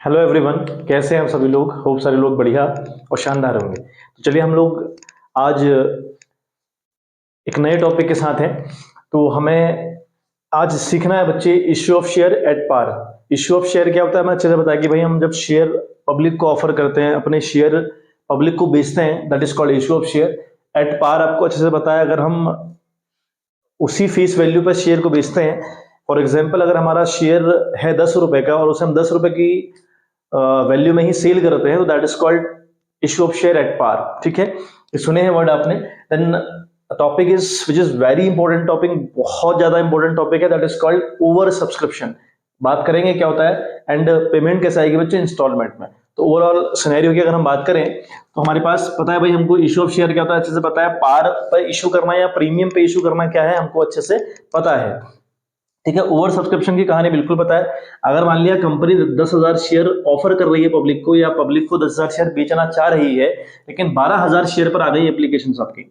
Hello everyone, कैसे हैं हम सभी लोग। होप सारे लोग बढ़िया और शानदार होंगे। तो चलिए हम लोग आज एक नए टॉपिक के साथ हैं। तो हमें आज सीखना है बच्चे issue of share at par. Issue of share क्या होता है हमें अच्छे से बताया कि भाई हम जब शेयर पब्लिक को ऑफर करते हैं, अपने शेयर पब्लिक को बेचते हैं, that is called issue of share at par. आपको अच्छे से बताया अगर हम उसी फेस वैल्यू पर शेयर को बेचते हैं। फॉर एग्जाम्पल अगर हमारा शेयर है 10 रुपए का और उसे हम 10 रुपए की वैल्यू में ही सेल करते हैं तो that is called issue of share at par. ठीक है, ये सुने हैं वर्ड आपने। Then topic is which is very important topic, बहुत ज्यादा इंपॉर्टेंट टॉपिक है, that is called over subscription. बात करेंगे क्या होता है एंड पेमेंट कैसे आएगी बच्चे इंस्टॉलमेंट में। तो ओवरऑल सिनेरियो की अगर हम बात करें तो हमारे पास पता है भाई हमको इश्यू ऑफ शेयर क्या होता है, अच्छे से पता है। पार पर इशू करना या प्रीमियम पे इशू करना क्या है हमको अच्छे से पता है। ठीक है, ओवर सब्सक्रिप्शन की कहानी बिल्कुल पता है। अगर मान लिया कंपनी 10,000 शेयर ऑफर कर रही है पब्लिक को, या पब्लिक को 10,000 शेयर बेचना चाह रही है, लेकिन 12,000 शेयर पर आ गई एप्लीकेशन आपकी,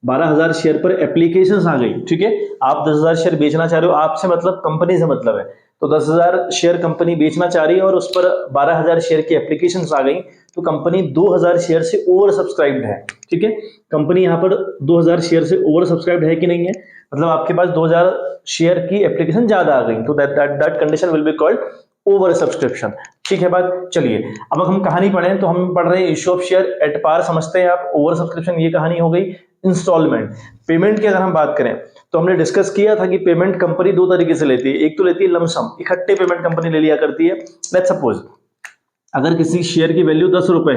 12,000 शेयर पर एप्लीकेशन आ गई। ठीक है, आप 10,000 शेयर बेचना चाह रहे हो, आपसे मतलब कंपनी से मतलब है। तो 10,000 शेयर कंपनी बेचना चाह रही है और उस पर 12,000 शेयर की एप्लीकेशन आ गई, तो कंपनी 2,000 शेयर से ओवर सब्सक्राइब्ड है। ठीक है, कंपनी यहाँ पर 2,000 शेयर से ओवर सब्सक्राइब्ड है कि नहीं है, मतलब आपके पास 2,000 शेयर की एप्लीकेशन ज्यादा आ गई, तो that condition will be called over subscription. ठीक है बात। चलिए अब हम कहानी पढ़ें तो हम पढ़ रहे हैं issue of share at par, समझते हैं आप। ओवर सब्सक्रिप्शन ये कहानी हो गई। इंस्टॉलमेंट पेमेंट की अगर हम बात करें तो हमने डिस्कस किया था कि पेमेंट कंपनी दो तरीके से लेती है। एक तो लेती है लमसम, इकट्ठे पेमेंट कंपनी ले लिया करती है। लेट्स सपोज अगर किसी शेयर की वैल्यू 10 रुपए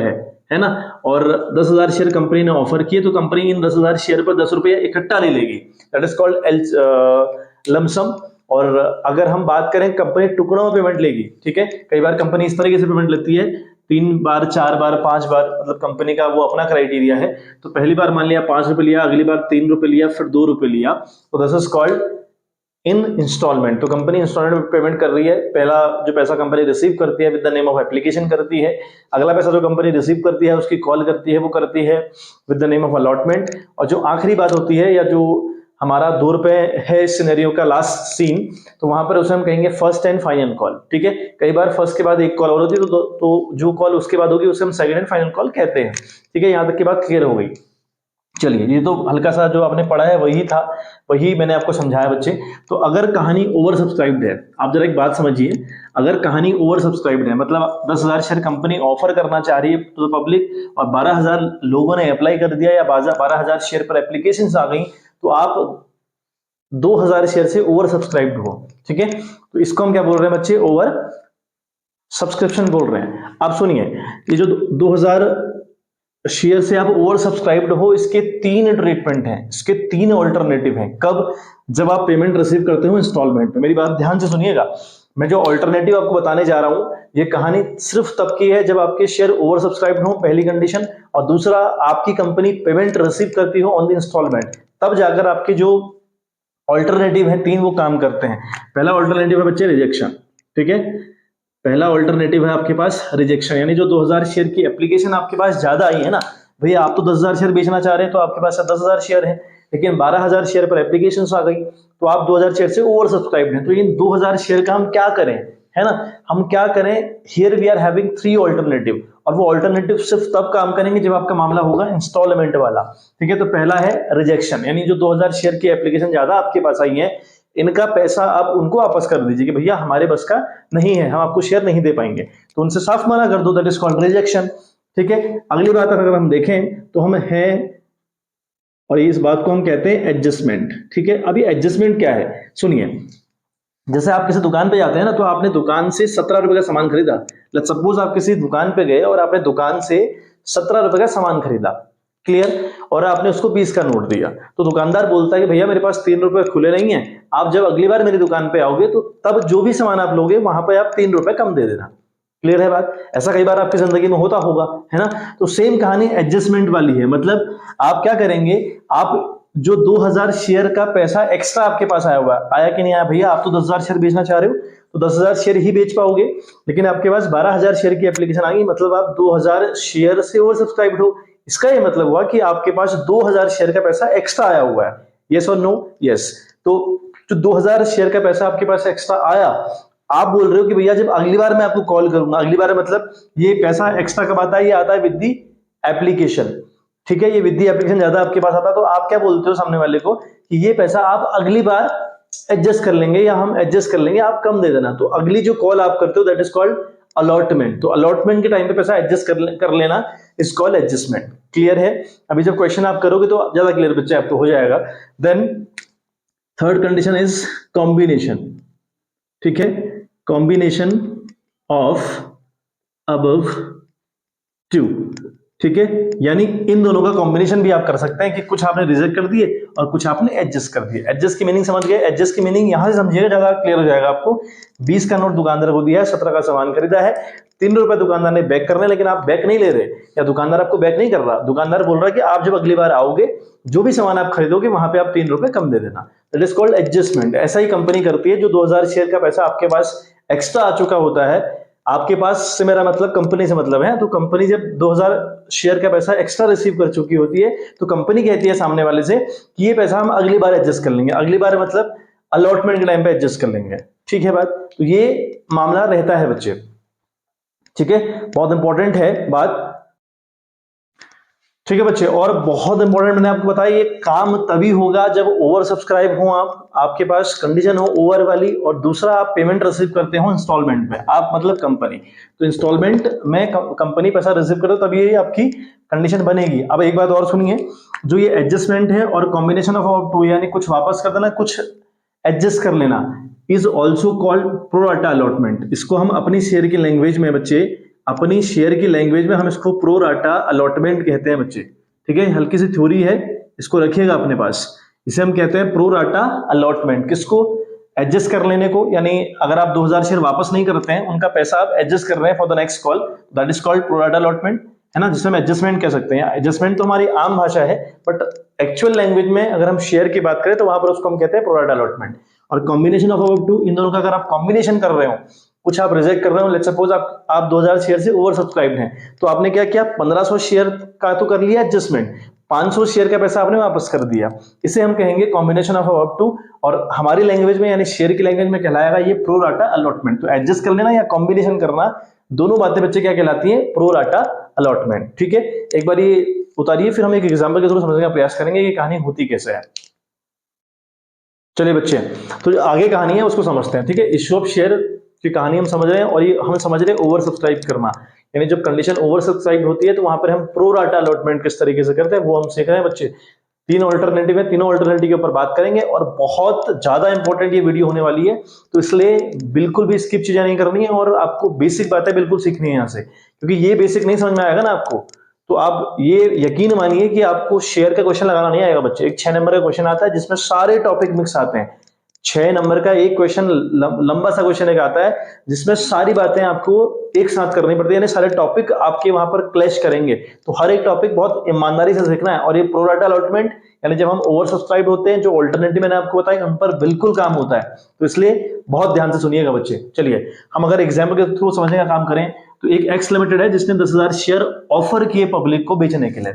है ना, और 10,000 शेयर कंपनी ने ऑफर किए, तो कंपनी इन 10,000 शेयर पर 10 रुपये इकट्ठा ले लेगी, दैट इज कॉल्ड लमसम। और अगर हम बात करें कंपनी टुकड़ों में पेमेंट लेगी, ठीक है, कई बार कंपनी इस तरीके से पेमेंट लेती है, 3 बार 4 बार 5 बार, मतलब कंपनी का वो अपना क्राइटेरिया है। तो पहली बार मान लिया 5 रुपए लिया, अगली बार 3 रुपए लिया, फिर 2 रुपए लिया, तो this is called in instalment. तो कंपनी इंस्टॉलमेंट में पेमेंट कर रही है। पहला जो पैसा कंपनी रिसीव करती है with the name of application करती है। अगला पैसा जो कंपनी रिसीव करती है उसकी कॉल करती है, वो करती है with the name of allotment. और जो आखिरी बात होती है, या जो हमारा 2 रुपए है इस सिनेरियो का लास्ट सीन, तो वहां पर उसे हम कहेंगे फर्स्ट एंड फाइनल कॉल। ठीक है, कई बार फर्स्ट के बाद एक कॉल और होती है, तो जो कॉल उसके बाद होगी उसे हम सेकंड एंड फाइनल कॉल कहते हैं। ठीक है, यहां तक की बात क्लियर हो गई। चलिए, ये तो हल्का सा जो आपने पढ़ा है वही था, वही मैंने आपको समझाया बच्चे। तो अगर कहानी ओवर सब्सक्राइब्ड है, आप जरा एक बात समझिए, अगर कहानी ओवर सब्सक्राइब्ड है मतलब 10,000 शेयर कंपनी ऑफर करना चाह रही है तो पब्लिक, और 12,000 लोगों ने अप्लाई कर दिया, या 12,000 शेयर पर एप्लीकेशन आ गई, तो आप 2,000 शेयर से ओवर सब्सक्राइब्ड हो। ठीक है, तो इसको हम क्या बोल रहे हैं बच्चे, ओवर सब्सक्रिप्शन बोल रहे हैं। आप सुनिए, ये जो 2,000 शेयर से आप ओवर सब्सक्राइब्ड हो, इसके 3 ट्रीटमेंट हैं, इसके 3 ऑल्टरनेटिव हैं। कब? जब आप पेमेंट रिसीव करते हो इंस्टॉलमेंट में। मेरी बात ध्यान से सुनिएगा, मैं जो ऑल्टरनेटिव आपको बताने जा रहा हूं, ये कहानी सिर्फ तब की है जब आपके शेयर ओवर सब्सक्राइब्ड हो, पहली कंडीशन। और दूसरा, आपकी कंपनी पेमेंट रिसीव करती हो ऑन द इंस्टॉलमेंट, तब जाकर आपके जो ऑल्टरनेटिव है 3 वो काम करते हैं। पहला ऑल्टरनेटिव है बच्चे रिजेक्शन। ठीक है, पहला ऑल्टरनेटिव है आपके पास रिजेक्शन, यानी जो 2,000 शेयर की एप्लीकेशन आपके पास ज्यादा आई है ना, भैया आप तो 10,000 शेयर बेचना चाह रहे हैं, तो आपके पास 10,000 शेयर है, लेकिन 12,000 शेयर पर एप्लीकेशन आ गई, तो आप 2,000 शेयर से ओवर सब्सक्राइब हैं। तो इन 2,000 शेयर का हम क्या करें, है ना, हम क्या करें, here we are having 3 alternative, और वो ऑल्टरनेटिव सिर्फ तब काम करेंगे जब आपका मामला होगा इंस्टॉलमेंट वाला। ठीक है, तो पहला है रिजेक्शन, यानी जो 2,000 शेयर की एप्लीकेशन ज्यादा आपके पास आई है, इनका पैसा आप उनको वापस कर दीजिए कि भैया हमारे बस का नहीं है, हम आपको शेयर नहीं दे पाएंगे, तो उनसे साफ मना कर दो, दैट इज कॉल्ड रिजेक्शन। ठीक है, अगली बात अगर हम देखें तो हम है, और इस बात को हम कहते हैं एडजस्टमेंट। ठीक है, अभी एडजस्टमेंट क्या है सुनिए, जैसे आप किसी दुकान पे जाते हैं ना, तो आपने दुकान से 17 रुपए का सामान खरीदा। लेट्स सपोज आप किसी दुकान पे गए और आपने दुकान से 17 रुपए का सामान खरीदा, क्लियर, और आपने उसको 20 का नोट दिया, तो दुकानदार बोलता है कि भैया मेरे पास 3 रुपए खुले नहीं है, आप जब अगली बार मेरी दुकान पे आओगे तो तब जो भी सामान आप लोगे वहां पे आप 3 रुपए कम दे देना। क्लियर है बात? ऐसा कई बार आपकी जिंदगी में होता होगा, है ना। तो सेम कहानी एडजस्टमेंट वाली है, मतलब आप क्या करेंगे, आप जो 2,000 शेयर का पैसा एक्स्ट्रा आपके पास आया हुआ, आया कि नहीं आया भैया, आप तो 10,000 शेयर बेचना चाह रहे हो, तो 10,000 शेयर ही बेच पाओगे, लेकिन आपके पास 12,000 शेयर की एप्लीकेशन आ गई, मतलब आप 2,000 शेयर से ओवर सब्सक्राइब्ड हो। इसका ये मतलब हुआ कि आपके पास 2,000 शेयर का पैसा एक्स्ट्रा आया हुआ है। यस और नो? यस। तो जो 2,000 शेयर का पैसा आपके पास एक्स्ट्रा आया, आप बोल रहे हो कि भैया जब अगली बार मैं आपको कॉल करूंगा, अगली बार मतलब ये पैसा एक्स्ट्रा कब आता है, ये आता है विद दी एप्लीकेशन, ठीक है, ये विद दी एप्लीकेशन ज्यादा आपके पास आता है। तो आप क्या बोलते हो सामने वाले को कि ये पैसा आप अगली बार एडजस्ट कर लेंगे या हम एडजस्ट कर लेंगे, आप कम दे देना। तो अगली जो कॉल आप करते हो दैट इज कॉल्ड अलॉटमेंट। तो अलॉटमेंट के टाइम पे पैसा एडजस्ट कर लेना इज कॉल्ड एडजस्टमेंट। क्लियर है? अभी जब क्वेश्चन आप करोगे तो ज्यादा क्लियर बच्चे आपको हो जाएगा। Then third condition is combination, ठीक है, कॉम्बिनेशन ऑफ अबव टू, ठीक है, यानी इन दोनों का कॉम्बिनेशन भी आप कर सकते हैं कि कुछ आपने रिजेक्ट कर दिए और कुछ आपने एडजस्ट कर दिए। एडजस्ट की मीनिंग समझ गए? एडजस्ट की मीनिंग यहां से समझिएगा, ज्यादा क्लियर हो जाएगा आपको। 20 का नोट दुकानदार को दिया है, 17 का सामान खरीदा है, 3 रुपए दुकानदार ने बैक करने, लेकिन आप बैक नहीं ले रहे या दुकानदार आपको बैक नहीं कर रहा। दुकानदार बोल रहा है कि आप जब अगली बार आओगे जो भी सामान आप खरीदोगे वहां पे आप 3 रुपए कम दे देना। That is called adjustment. ऐसा ही कंपनी करती है। जो 2000 शेयर का पैसा आपके पास एक्स्ट्रा आ चुका होता है, आपके पास से मेरा मतलब कंपनी से मतलब है, तो कंपनी जब 2000 शेयर का पैसा एक्स्ट्रा रिसीव कर चुकी होती है तो कंपनी कहती है सामने वाले से कि ये पैसा हम अगली बार एडजस्ट कर लेंगे। अगली बार मतलब अलॉटमेंट के टाइम पे एडजस्ट कर लेंगे, ठीक है बात। तो ये मामला रहता है बच्चे, ठीक है, बहुत इंपॉर्टेंट है बात, ठीक है बच्चे। और बहुत इंपॉर्टेंट मैंने आपको बताया, ये काम तभी होगा जब ओवर सब्सक्राइब हो आप, आपके पास कंडीशन हो ओवर वाली, और दूसरा आप पेमेंट रिसीव करते हो इंस्टॉलमेंट में, आप मतलब कंपनी। तो इंस्टॉलमेंट में कंपनी पैसा रिसीव करे तब ये आपकी कंडीशन बनेगी। अब एक बात और सुनिए, जो ये एडजस्टमेंट है और कॉम्बिनेशन ऑफ टू, यानी कुछ वापस कर देना कुछ एडजस्ट कर लेना, is also called pro rata allotment. इसको हम अपनी शेयर की लैंग्वेज में बच्चे, अपनी शेयर की लैंग्वेज में हम इसको प्रो राटा अलॉटमेंट कहते हैं बच्चे, ठीक है। हल्की सी थ्योरी है, इसको रखिएगा अपने पास। इसे हम कहते हैं प्रो राटा अलॉटमेंट। किसको? एडजस्ट कर लेने को, यानी अगर आप 2000 शेयर वापस नहीं करते हैं, उनका पैसा आप एडजस्ट कर रहे हैं for the next call, that is called pro rata allotment, है ना, जिसे हम एडजस्टमेंट कह सकते हैं। एडजस्टमेंट तो हमारी आम भाषा है, बट एक्चुअल लैंग्वेज में अगर हम शेयर की बात करें तो वहां पर उसको हम कहते हैं प्रो राटा अलॉटमेंट। और कॉम्बिनेशन ऑफ अबव टू, इन दोनों का अगर आप कॉम्बिनेशन कर रहे हो, कुछ आप रिजेक्ट कर रहे हो, लेट्स सपोज आप 2000 शेयर से ओवर सब्सक्राइब हैं, तो आपने क्या किया, 1500 शेयर का तो कर लिया एडजस्टमेंट, 500 शेयर का पैसा आपने वापस कर दिया। इसे हम कहेंगे कॉम्बिनेशन ऑफ अबव टू, और हमारी लैंग्वेज में यानी शेयर की लैंग्वेज में कहलाएगा ये प्रो राटा अलॉटमेंट। तो एडजस्ट कर लेना या कॉम्बिनेशन करना, दोनों बातें बच्चे क्या कहलाती है, प्रो राटा अलॉटमेंट, ठीक है। एक बार ये उतारिए, फिर हम एक एग्जाम्पल के थ्रू समझने का प्रयास करेंगे कि कहानी होती कैसे है। चलिए बच्चे, तो जो आगे कहानी है उसको समझते हैं, ठीक है। इश्यू ऑफ शेयर की कहानी हम समझ रहे हैं, और ये हम समझ रहे हैं ओवर सब्सक्राइब करना, यानी जब कंडीशन ओवर सब्सक्राइब होती है तो वहां पर हम प्रो राटा अलॉटमेंट किस तरीके से करते हैं वो हम सीख रहे हैं बच्चे। 3 ऑल्टरनेटिव है, तीनों ऑल्टरनेटिव के ऊपर बात करेंगे, और बहुत ज्यादा इंपॉर्टेंट ये वीडियो होने वाली है, तो इसलिए बिल्कुल भी स्किप चीजें नहीं करनी है, और आपको बेसिक बातें बिल्कुल सीखनी है यहाँ से, क्योंकि ये बेसिक नहीं समझ में आएगा ना आपको, तो आप ये यकीन मानिए कि आपको शेयर का क्वेश्चन लगाना नहीं आएगा बच्चे। एक 6 नंबर का क्वेश्चन आता है जिसमें सारे टॉपिक मिक्स आते हैं। 6 नंबर का एक क्वेश्चन, लंबा सा क्वेश्चन एक आता है जिसमें सारी बातें आपको एक साथ करनी पड़ती है, यानी सारे टॉपिक आपके वहां पर क्लैश करेंगे, तो हर एक टॉपिक बहुत ईमानदारी से सीखना है। और ये प्रो राटा अलॉटमेंट, यानी जब हम ओवर सब्सक्राइब होते हैं, जो ऑल्टरनेटिव मैंने आपको बताया उन पर बिल्कुल काम होता है, तो इसलिए बहुत ध्यान से सुनिएगा बच्चे। चलिए हम अगर एग्जाम्पल के थ्रू समझने का काम करें, तो एक एक्स लिमिटेड है जिसने 10,000 शेयर ऑफर किए पब्लिक को बेचने के लिए,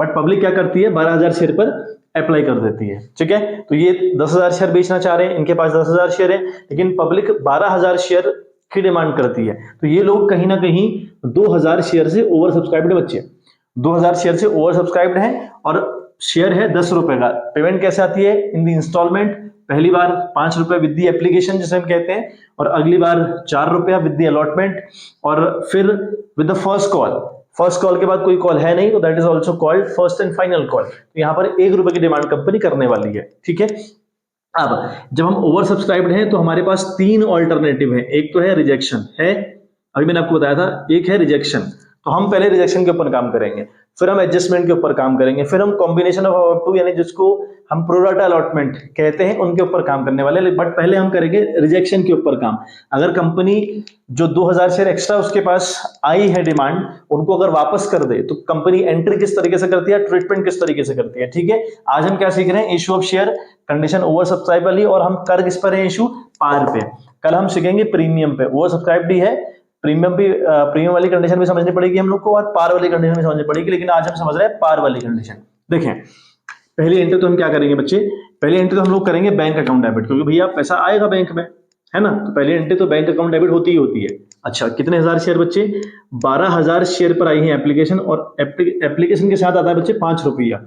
बट पब्लिक क्या करती है, 12,000 शेयर पर अप्लाई कर देती है, ठीक है। तो ये 10,000 शेयर बेचना चाह रहे हैं, इनके पास 10,000 शेयर है, लेकिन पब्लिक 12,000 शेयर की डिमांड करती है, तो ये लोग कहीं ना कहीं 2,000 शेयर से ओवर सब्सक्राइब्ड है बच्चे, 2,000 शेयर से ओवर सब्सक्राइब्ड है, और शेयर है 10 रुपए का। पेमेंट कैसे आती है, इन दी इंस्टॉलमेंट, पहली बार 5 रुपए विद दी एप्लीकेशन जिसे हम कहते हैं, और अगली बार 4 रुपया विद दी अलॉटमेंट, और फिर with the first call. First call के बाद कोई कॉल है नहीं, तो that is also called first and final call. तो यहाँ पर 1 रुपए की डिमांड कंपनी करने वाली है, ठीक है। अब जब हम ओवर सब्सक्राइब्ड हैं तो हमारे पास 3 ऑल्टरनेटिव है। एक तो है रिजेक्शन, है अभी मैंने आपको बताया था, एक है रिजेक्शन, तो हम पहले रिजेक्शन के ऊपर काम करेंगे, फिर हम एडजस्टमेंट के ऊपर काम करेंगे, फिर हम कॉम्बिनेशन ऑफ अबव टू, यानी जिसको हम प्रो राटा अलॉटमेंट कहते हैं, उनके ऊपर काम करने वाले। बट पहले हम करेंगे रिजेक्शन के ऊपर काम। अगर कंपनी जो 2000 शेयर एक्स्ट्रा उसके पास आई है डिमांड, उनको अगर वापस कर दे, तो कंपनी एंट्री किस तरीके से करती है, ट्रीटमेंट किस तरीके से करती है, ठीक है। आज हम क्या सीख रहे हैं, issue of share, condition over subscribe वाली, और हम कर किस पर है, इशू पार पे। कल हम सीखेंगे प्रीमियम पे, ओवर सब्सक्राइब ही है, प्रीमियम भी, प्रीमियम वाली कंडीशन भी समझनी पड़ेगी हम लोग को, और पार वाली कंडीशन भी समझनी पड़ेगी, लेकिन आज हम समझ रहे हैं पार वाली कंडीशन। देखें, पहली एंट्री तो हम क्या करेंगे बच्चे, पहली एंट्री तो हम लोग करेंगे बैंक अकाउंट डेबिट, क्योंकि भैया पैसा आएगा बैंक में, है ना। तो पहली एंट्री तो बैंक अकाउंट डेबिट होती ही होती है। अच्छा, कितने हजार शेयर बच्चे, 12,000 शेयर पर आई है एप्लीकेशन, और एप्लीकेशन के साथ आता है बच्चे 5 रुपया,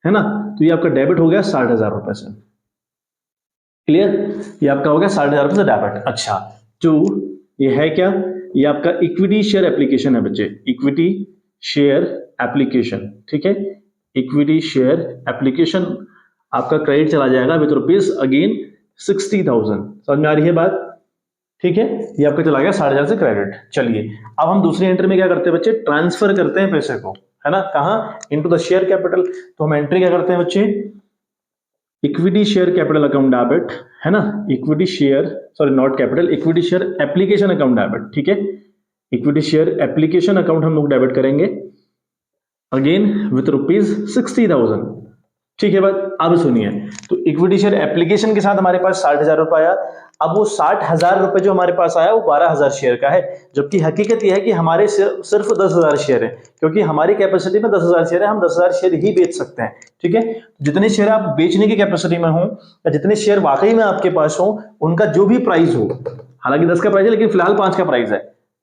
है ना। तो ये आपका डेबिट हो गया 60,000 रुपए से। क्लियर, ये आपका हो गया 60,000 रुपए से डेबिट। अच्छा, टू, ये है क्या, ये आपका इक्विटी शेयर एप्लीकेशन है बच्चे, इक्विटी शेयर एप्लीकेशन, ठीक है। इक्विटी शेयर एप्लीकेशन आपका क्रेडिट चला जाएगा विद रुपीज अगेन 60,000। समझ में आ रही है बात, ठीक है। ये आपका चला गया 60,000 से क्रेडिट। चलिए अब हम दूसरी एंट्री में क्या करते हैं बच्चे, ट्रांसफर करते हैं पैसे को, है ना, कहां, इनटू द शेयर कैपिटल। तो हम एंट्री क्या करते हैं बच्चे, equity share capital account debit, है ना, equity share, sorry not capital, equity share application account debit, ठीक है। इक्विटी शेयर एप्लीकेशन अकाउंट हम लोग डेबिट करेंगे अगेन विथ रुपीज 60,000, ठीक है बात। अब सुनिए, तो इक्विटी शेयर एप्लीकेशन के साथ हमारे पास 60,000 रुपए आया। अब वो 60,000 रुपए जो हमारे पास आया वो 12,000 शेयर का है, जबकि हकीकत यह है कि हमारे सिर्फ 10,000 शेयर है, क्योंकि हमारी कैपेसिटी में 10,000 शेयर है, हम 10,000 शेयर ही बेच सकते हैं, ठीक है। जितने शेयर आप बेचने की कैपेसिटी में हो या जितने शेयर वाकई में आपके पास हो, उनका जो भी प्राइस हो, हालांकि 10 का प्राइस है लेकिन फिलहाल 5 का प्राइस है,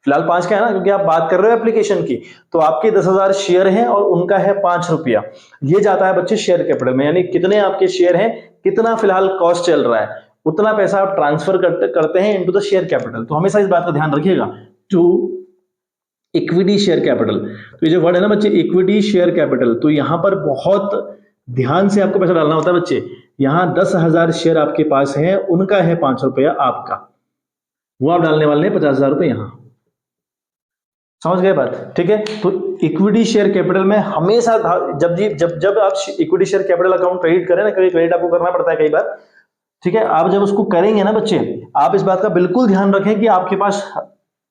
फिलहाल 5 का है ना, क्योंकि आप बात कर रहे हो एप्लीकेशन की। तो आपके 10,000 शेयर हैं और उनका है 5 रुपया, ये जाता है बच्चे शेयर कैपिटल में, यानी कितने आपके शेयर हैं, कितना फिलहाल कॉस्ट चल रहा है, उतना पैसा आप ट्रांसफर करते हैं इनटू द शेयर कैपिटल। तो हमेशा इस बात का ध्यान रखिएगा, टू इक्विटी शेयर कैपिटल। तो ये जो वर्ड है ना बच्चे, इक्विटी शेयर कैपिटल, तो यहां पर बहुत ध्यान से आपको पैसा डालना होता है बच्चे। यहां 10,000 शेयर आपके पास है, उनका है 5 रुपया आपका, वो आप डालने वाले हैं 50,000 रुपए यहां। समझ गए बात, ठीक है। तो इक्विटी शेयर कैपिटल में हमेशा जब आप equity share capital account credit करें ना, कभी क्रेडिट आपको करना पड़ता है कई बार, ठीक है। आप जब उसको करेंगे ना बच्चे, आप इस बात का बिल्कुल ध्यान रखें कि आपके पास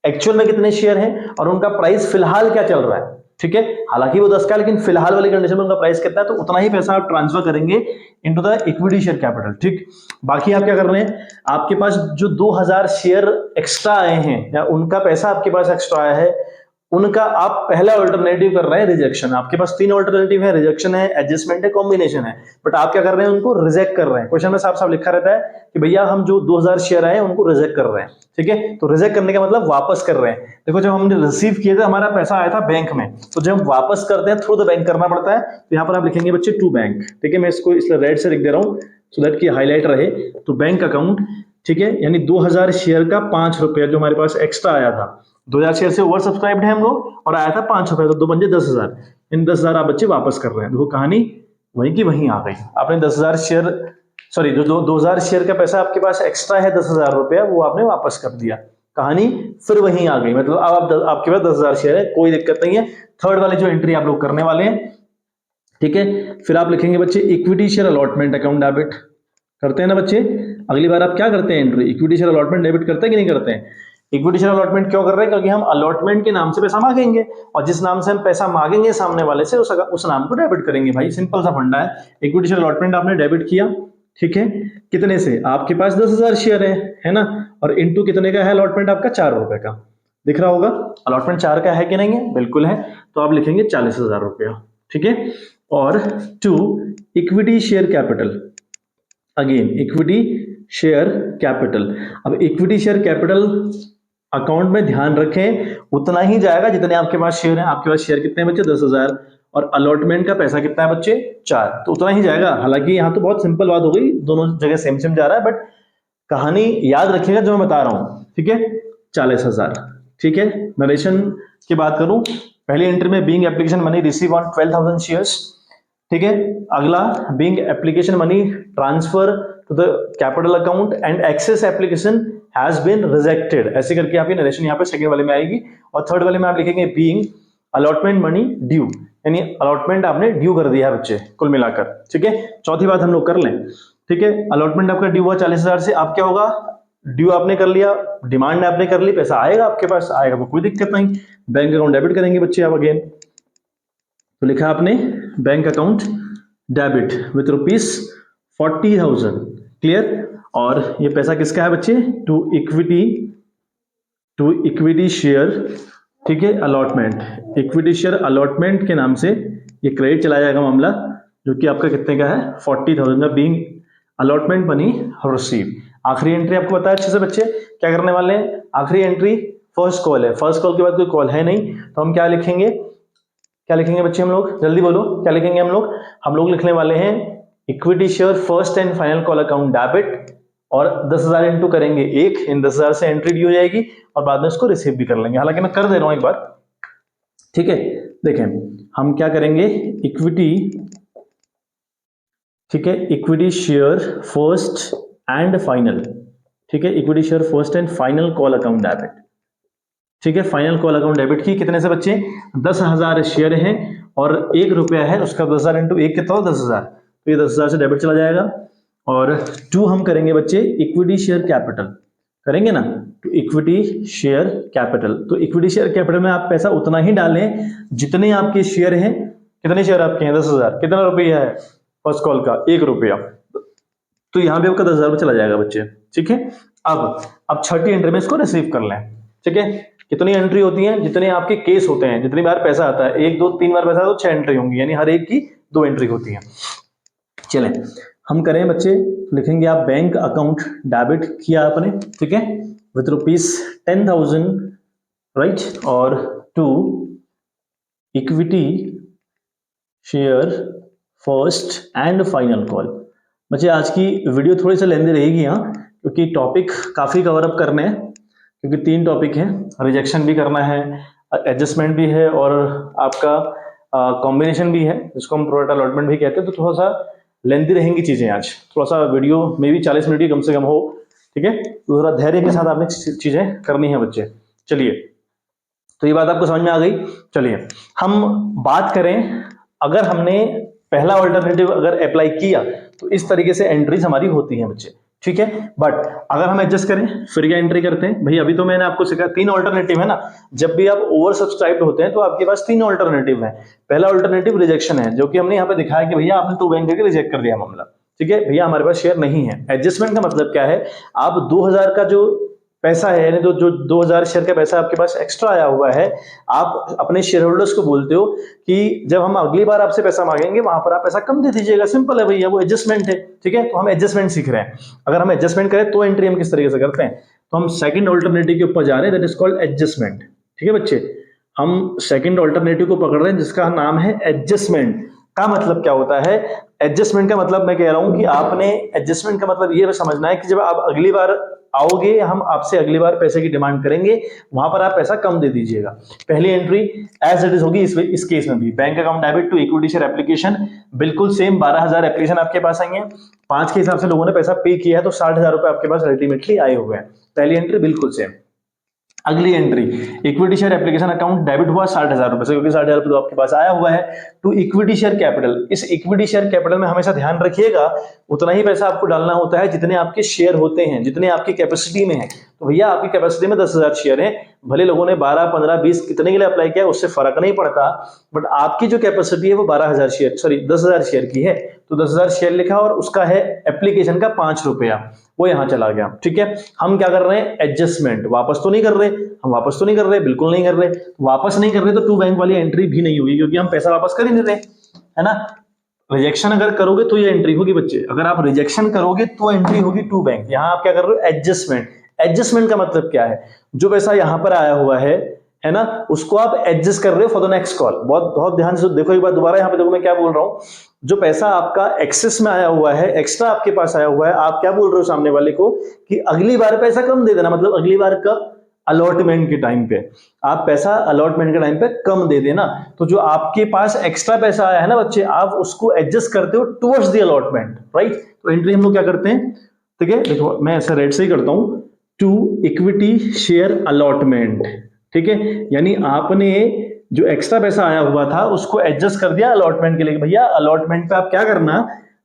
एक्चुअल में कितने शेयर हैं और उनका प्राइस फिलहाल क्या चल रहा है, ठीक है। हालांकि वो 10 का, लेकिन फिलहाल वाली कंडीशन में उनका प्राइस कितना है, तो उतना ही पैसा आप ट्रांसफर करेंगे into the equity share capital, ठीक। बाकी आप क्या कर रहे हैं, आपके पास जो 2,000 शेयर एक्स्ट्रा आए हैं या उनका पैसा आपके पास एक्स्ट्रा आया है, उनका आप पहला अल्टरनेटिव कर रहे हैं रिजेक्शन। आपके पास 3 अल्टरनेटिव है, रिजेक्शन है, एडजस्टमेंट है, कॉम्बिनेशन है, बट आप क्या कर रहे हैं, उनको रिजेक्ट कर रहे हैं। क्वेश्चन में साफ साफ लिखा रहता है कि भैया हम जो 2,000 शेयर आए उनको रिजेक्ट कर रहे हैं, ठीक है। तो रिजेक्ट करने का मतलब वापस कर रहे हैं। देखो जब हमने रिसीव किए थे, हमारा पैसा आया था बैंक में, तो जब हम वापस करते हैं थ्रू द बैंक करना पड़ता है। तो यहाँ पर आप लिखेंगे बच्चे टू बैंक, ठीक है। मैं इसको इसलिए रेड से लिख दे रहा हूँ सो दैट की हाईलाइट रहे। तो बैंक अकाउंट, ठीक है, यानी 2,000 शेयर का 5 रुपया जो हमारे पास एक्स्ट्रा आया था, 2,000 शेयर से ओवर सब्सक्राइब्ड है हम लोग और आया था 5 रुपए, तो 2 बन 10,000। इन 10,000 आप बच्चे वापस कर रहे हैं। देखो कहानी वहीं की वहीं आ गई। आपने 10,000 शेयर, सॉरी जो 2,000 शेयर का पैसा आपके पास एक्स्ट्रा है 10,000 रुपया, वो आपने वापस कर दिया, कहानी फिर वहीं आ गई। मतलब अब आपके पास 10,000 शेयर है, कोई दिक्कत नहीं है। थर्ड वाली जो एंट्री आप लोग करने वाले हैं, ठीक है। फिर आप लिखेंगे बच्चे equity share allotment account debit, करते हैं ना बच्चे। अगली बार आप क्या करते हैं, entry equity share allotment debit करते हैं कि नहीं करते हैं। इक्विटी शेयर अलॉटमेंट क्यों कर रहे हैं, क्योंकि हम अलॉटमेंट के नाम से पैसा मांगेंगे और जिस नाम से हम पैसा मांगेंगे सामने वाले से उस नाम को डेबिट करेंगे। भाई सिंपल सा फंडा है। इक्विटी शेयर अलॉटमेंट आपने डेबिट किया, ठीक है, कितने से, आपके पास 10,000 शेयर है ना, और इनटू कितने का है अलॉटमेंट आपका, 4 रुपए का। दिख रहा होगा अलॉटमेंट 4 का है कि नहीं है, बिल्कुल है। तो आप लिखेंगे 40,000 रुपया, ठीक है। और to equity share capital, again equity share capital. अब इक्विटी शेयर कैपिटल अकाउंट में ध्यान रखें उतना ही जाएगा जितने आपके पास शेयर हैं। आपके पास शेयर कितने हैं बच्चे, 10,000, और अलॉटमेंट का पैसा कितना है बच्चे, 4, तो उतना ही जाएगा। हालांकि यहाँ तो बहुत सिंपल बात हो गई, दोनों जगह सेम सेम जा रहा है, बट कहानी याद रखिएगा जो मैं बता रहा हूं, ठीक है। 40,000, ठीक है। नरेशन की बात करूं, पहली एंट्री में being application money receive on 12,000 shares, ठीक है। अगला being application money transfer to the capital account and excess application has been rejected, ऐसे करके आपकी नरेशन यहाँ पे सेकंड वाले में आएगी। और थर्ड वाले में आप लिखेंगे बीइंग अलॉटमेंट मनी ड्यू, यानी अलॉटमेंट आपने ड्यू कर दिया है बच्चे कुल मिलाकर, ठीक है। चौथी बात हम लोग कर लें, ठीक है। अलॉटमेंट आपका ड्यू हुआ 40,000 से, अब क्या होगा, ड्यू आपने कर लिया, डिमांड आपने कर ली, पैसा आएगा आपके पास, आएगा कोई दिक्कत नहीं। बैंक अकाउंट डेबिट करेंगे बच्चे आप अगेन। तो लिखा आपने bank account debit with rupees 40,000, clear. और ये पैसा किसका है बच्चे, टू इक्विटी शेयर, ठीक है, अलॉटमेंट। इक्विटी शेयर अलॉटमेंट के नाम से ये क्रेडिट चला जाएगा मामला, जो कि आपका कितने का है, 40,000 का, बीइंग अलॉटमेंट मनी रिसीव। आखिरी एंट्री आपको पता है अच्छे से बच्चे क्या करने वाले हैं, आखिरी एंट्री फर्स्ट कॉल है, फर्स्ट कॉल के बाद कोई कॉल है नहीं, तो हम क्या लिखेंगे, क्या लिखेंगे बच्चे हम लोग, जल्दी बोलो क्या लिखेंगे हम लोग लिखने वाले हैं equity share first and final call account debit, और 10,000 इंटू करेंगे एक, इन 10,000 से एंट्री डी हो जाएगी और बाद में इसको रिसीव भी कर लेंगे। हालांकि मैं कर दे रहा हूं एक बार, ठीक है। देखें हम क्या करेंगे, इक्विटी, ठीक है, equity share first and final, ठीक है, equity share first and final call account debit, ठीक है, फाइनल कॉल अकाउंट डेबिट की कितने से बच्चे, 10,000 शेयर हैं और 1 रुपया है, उसका 10,000 इंटू 1 कितना हो 10,000, तो ये 10,000 से डेबिट चला जाएगा। और 2 हम करेंगे बच्चे इक्विटी शेयर कैपिटल, करेंगे ना, तो इक्विटी शेयर कैपिटल, तो इक्विटी शेयर कैपिटल में आप पैसा उतना ही डालें जितने आपके शेयर हैं, कितने शेयर आपके हैं 10,000, कितना रुपया है फर्स्ट कॉल का 1 रुपया, तो यहां पे आपका 10,000 चला जाएगा बच्चे, ठीक है। अब छठी एंट्री में इसको रिसीव कर लें, ठीक है। कितनी एंट्री होती है, जितने आपके केस होते हैं, जितनी बार पैसा आता है, 1 2 3 बार पैसा, तो 6 एंट्री होंगी, यानी हर एक की 2 एंट्री होती है। चलें हम करें बच्चे, लिखेंगे आप बैंक अकाउंट डेबिट किया आपने, ठीक है, विथ ₹10,000, राइट, और to equity share first and final call. बच्चे आज की वीडियो थोड़ी सी लेंदी रहेगी यहाँ, क्योंकि टॉपिक काफी कवर अप करने हैं, क्योंकि 3 टॉपिक हैं, रिजेक्शन भी करना है, एडजस्टमेंट भी है, और आपका कॉम्बिनेशन भी है, जिसको हम प्रोडक्ट अलॉटमेंट भी कहते हैं। तो थोड़ा सा लेंथी रहेंगी चीजें आज, थोड़ा सा वीडियो में भी 40 मिनट की कम से कम हो, ठीक है, तो थोड़ा धैर्य के साथ आपने चीजें करनी है बच्चे। चलिए, तो ये बात आपको समझ में आ गई। चलिए हम बात करें, अगर हमने पहला ऑल्टरनेटिव अगर अप्लाई किया तो इस तरीके से एंट्रीज हमारी होती हैं बच्चे, ठीक है। बट अगर हम एडजस्ट करें फिर क्या एंट्री करते हैं भाई, अभी तो मैंने आपको सिखाया 3 ऑल्टरनेटिव है ना, जब भी आप ओवर सब्सक्राइब्ड होते हैं तो आपके पास 3 ऑल्टरनेटिव है। पहला ऑल्टरनेटिव रिजेक्शन है, जो कि हमने यहाँ पे दिखाया कि भैया आपने 2 बैंक करके रिजेक्ट कर दिया मामला, ठीक है, भैया हमारे पास शेयर नहीं है। एडजस्टमेंट का मतलब क्या है, आप 2,000 का जो पैसा है, यानी जो 2,000 शेयर का पैसा आपके पास एक्स्ट्रा आया हुआ है, आप अपने शेयर होल्डर्स को बोलते हो कि जब हम अगली बार आपसे पैसा मांगेंगे वहां पर आप पैसा कम दे दीजिएगा, सिंपल है भैया, वो एडजस्टमेंट है, ठीक है। तो हम एडजस्टमेंट सीख रहे हैं, अगर हम एडजस्टमेंट करें तो एंट्री हम किस तरीके से करते हैं, तो हम सेकंड ऑल्टरनेटिव के ऊपर जा रहे हैं, दैट इज कॉल्ड एडजस्टमेंट, ठीक है बच्चे। हम सेकंड ऑल्टरनेटिव को पकड़ रहे हैं जिसका नाम है एडजस्टमेंट। का मतलब क्या होता है, एडजस्टमेंट का मतलब मैं कह रहा हूं कि आपने एडजस्टमेंट का मतलब ये समझना है कि जब आप अगली बार आओगे, हम आपसे अगली बार पैसे की डिमांड करेंगे, वहां पर आप पैसा कम दे दीजिएगा। पहली एंट्री एज इट इज होगी, इस केस में भी bank account debit to equity share application, बिल्कुल सेम 12,000 एप्लीकेशन आपके पास आई है, 5 के हिसाब से लोगों ने पैसा पे किया है, तो 60,000 रुपए आपके पास अल्टीमेटली आए हुए हैं। पहली एंट्री बिल्कुल सेम। अगली entry equity share application account debit हुआ 60,000 रुपए से, क्योंकि 60,000 रुपए तो आपके पास आया हुआ है, टू इक्विटी शेयर कैपिटल। इस इक्विटी शेयर कैपिटल में हमेशा ध्यान रखिएगा उतना ही पैसा आपको डालना होता है जितने आपके शेयर होते हैं, जितने आपकी कैपेसिटी में है। तो भैया आपकी कैपेसिटी में 10,000 शेयर है, भले लोगों ने 12 15 20 कितने के लिए अप्लाई किया उससे फर्क नहीं पड़ता, बट आपकी जो कैपेसिटी है वो 12,000 शेयर, सॉरी 10,000 शेयर की है, तो 10,000 शेयर लिखा और उसका है एप्लीकेशन का 5 रुपया, वो यहां चला गया, ठीक है। हम क्या कर रहे हैं, एडजस्टमेंट, वापस तो नहीं कर रहे, हम वापस तो नहीं कर रहे, बिल्कुल नहीं कर रहे, वापस नहीं कर रहे तो 2 बैंक वाली एंट्री भी नहीं होगी, क्योंकि हम पैसा वापस कर ही नहीं रहे, है ना। रिजेक्शन अगर करोगे तो ये एंट्री होगी बच्चे, अगर आप रिजेक्शन करोगे तो एंट्री होगी 2 बैंक। यहां आप क्या कर रहे हो, एडजस्टमेंट। एडजस्टमेंट का मतलब क्या है, जो पैसा यहां पर आया हुआ है ना, उसको आप एडजस्ट कर रहे हो फॉर द नेक्स्ट कॉल। बहुत बहुत ध्यान से देखो एक बार दोबारा, यहां पे देखो मैं क्या बोल रहा हूं, जो पैसा आपका एक्सेस में आया हुआ है, एक्स्ट्रा आपके पास आया हुआ है, आप क्या बोल रहे हो सामने वाले को कि अगली बार पैसा कम दे देना, मतलब अगली बार का अलॉटमेंट के टाइम पे आप पैसा अलॉटमेंट के टाइम पे कम दे देना। तो जो आपके पास एक्स्ट्रा पैसा आया है ना बच्चे, आप उसको एडजस्ट करते हो टुवर्ड्स द अलॉटमेंट, राइट। तो एंट्री हम लोग क्या करते हैं, ठीक है, देखो मैं ऐसा रेड से ही करता हूं, टू इक्विटी शेयर अलॉटमेंट, ठीक है, यानी आपने जो एक्स्ट्रा पैसा आया हुआ था उसको एडजस्ट कर दिया अलॉटमेंट के लिए। भैया अलॉटमेंट पे आप क्या करना,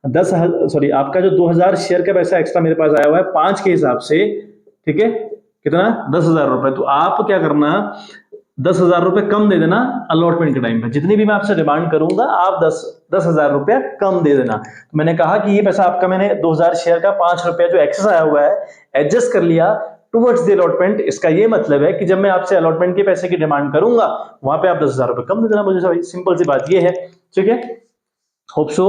10,000 सॉरी आपका जो 2,000 शेयर का पैसा एक्स्ट्रा मेरे पास आया हुआ है 5 के हिसाब से, ठीक है, कितना 10,000 रुपए, तो आप क्या करना 10,000 रुपए कम दे देना अलॉटमेंट के टाइम पे, जितनी भी मैं आपसे डिमांड करूंगा आप 10,000 रुपया कम दे देना। तो मैंने कहा कि ये पैसा आपका मैंने 2,000 शेयर का 5 रुपया जो एक्सेस आया हुआ है एडजस्ट कर लिया टुवर्ड्स द अलॉटमेंट। इसका ये मतलब है कि जब मैं आपसे अलॉटमेंट के पैसे की डिमांड करूंगा वहां पे आप 10,000 रुपए कम दे देना मुझे, सिंपल सी बात ये है, ठीक है। होप सो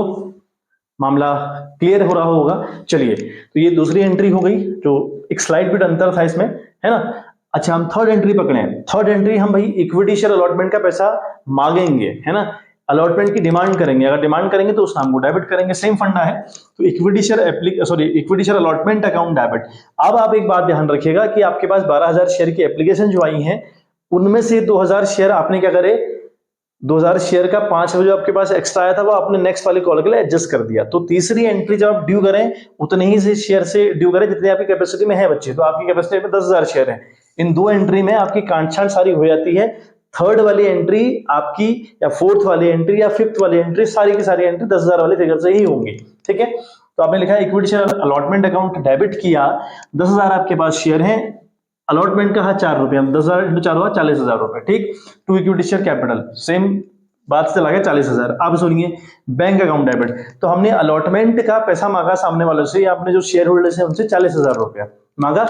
मामला क्लियर हो रहा होगा। चलिए, तो ये दूसरी एंट्री हो गई, जो एक स्लाइड बिट अंतर था इसमें, है ना। अच्छा, हम थर्ड एंट्री पकड़े। थर्ड एंट्री हम भाई इक्विटी शेयर अलॉटमेंट का पैसा मांगेंगे, है ना, अलॉटमेंट की डिमांड करेंगे। अगर डिमांड करेंगे तो उस नाम को डेबिट करेंगे, सेम फंडा है। तो equity share allotment account debit. अब आप एक बात ध्यान रखिएगा कि आपके पास 12,000 शेयर की एप्लीकेशन जो आई है, उनमें से 2,000 शेयर आपने क्या करे, 2,000 शेयर का 5 जो आपके पास एक्स्ट्रा आया था वो आपने नेक्स्ट वाले कॉल के लिए एडजस्ट कर दिया। तो तीसरी एंट्री जब आप ड्यू करें, उतने ही से शेयर से ड्यू करें जितनी आपकी कैपेसिटी में है बच्चे। तो आपकी कैपेसिटी में 10,000 शेयर है, इन दो एंट्री में आपकी कांटछांट सारी हो जाती है। थर्ड वाली एंट्री आपकी, या फोर्थ वाली एंट्री, या फिफ्थ वाली एंट्री, सारी की सारी एंट्री 10,000 वाले फिगर से ही होंगी। ठीक है, तो आपने लिखा है equity share allotment account debit किया, 10,000 आपके पास शेयर है, अलॉटमेंट का 4 रुपए, 10,000 इंटू 4 हुआ 40,000 रुपए। ठीक, to equity share capital, same बात से चला गया 40,000। अब सुनिए, बैंक अकाउंट डेबिट। तो हमने अलॉटमेंट का पैसा मांगा सामने वालों से, या आपने जो शेयर होल्डर्स है उनसे 40,000 रुपया मांगा,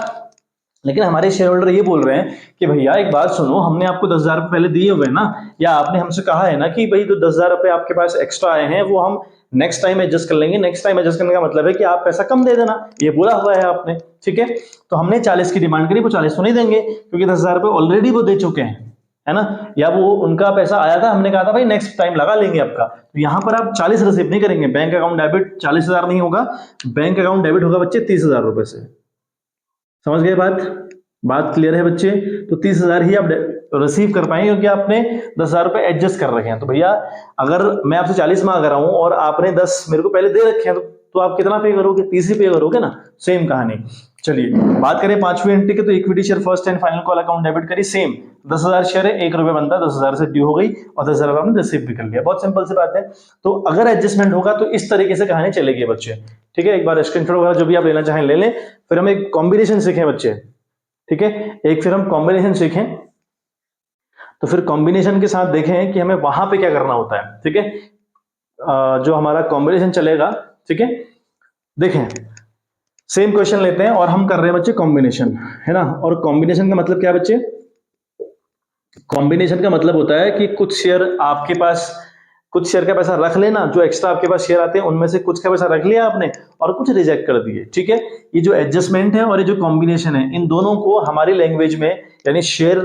लेकिन हमारे शेयर होल्डर ये बोल रहे हैं कि भैया एक बात सुनो, हमने आपको 10,000 रुपए पहले दिए हुए ना, या आपने हमसे कहा है ना कि भाई जो 10,000 रुपए आपके पास एक्स्ट्रा आए हैं वो हम नेक्स्ट टाइम एडजस्ट कर लेंगे। नेक्स्ट टाइम एडजस्ट करने का मतलब है कि आप पैसा कम दे देना, ये बोला हुआ है आपने। ठीक है, तो हमने 40 की डिमांड करी, वो 40 तो नहीं देंगे क्योंकि 10,000 रुपए ऑलरेडी वो दे चुके हैं, है ना, या वो उनका पैसा आया था, हमने कहा था भाई नेक्स्ट टाइम लगा लेंगे आपका। तो यहां पर आप 40 रिसीव नहीं करेंगे, बैंक अकाउंट डेबिट 40,000 नहीं होगा, बैंक अकाउंट डेबिट होगा बच्चे 30,000 रुपए से। समझ गए बात क्लियर है बच्चे। तो 30,000 ही आप रिसीव कर पाएंगे क्योंकि आपने 10,000 रुपए एडजस्ट कर रखे हैं। तो भैया अगर मैं आपसे 40 मांग रहा हूं और आपने 10 मेरे को पहले दे रखे हैं, तो आप कितना पे करोगे, 30 ही पे करोगे ना, सेम कहानी। चलिए बात करें पांचवी एंट्री की, तो equity share first and final call account debit करी, सेम 10,000 शेयर है, 1 रुपये बनता है, 10,000 से ड्यू हो गई और 10,000 आपने रिसीव भी कर लिया। बहुत सिंपल सी बात है। तो अगर एडजस्टमेंट होगा तो इस तरीके से कहानी चलेगी बच्चे। ठीक है, एक बार स्क्रीनशॉट वगैरह जो भी आप लेना चाहें ले लें। फिर हम एक कॉम्बिनेशन सीखें बच्चे। ठीक है, एक फिर हम कॉम्बिनेशन सीखें, तो फिर कॉम्बिनेशन के साथ देखें कि हमें वहां पे क्या करना होता है। ठीक है, जो हमारा कॉम्बिनेशन चलेगा, ठीक है, देखें सेम क्वेश्चन लेते हैं और हम कर रहे हैं बच्चे कॉम्बिनेशन, है ना। और कॉम्बिनेशन का मतलब क्या है बच्चे, कॉम्बिनेशन का मतलब होता है कि कुछ शेयर आपके पास, कुछ शेयर का पैसा रख लेना, जो एक्स्ट्रा आपके पास शेयर आते हैं उनमें से कुछ का पैसा रख लिया आपने और कुछ रिजेक्ट कर दिए। ठीक है, ये जो एडजस्टमेंट है और ये जो कॉम्बिनेशन है, इन दोनों को हमारी लैंग्वेज में, यानी शेयर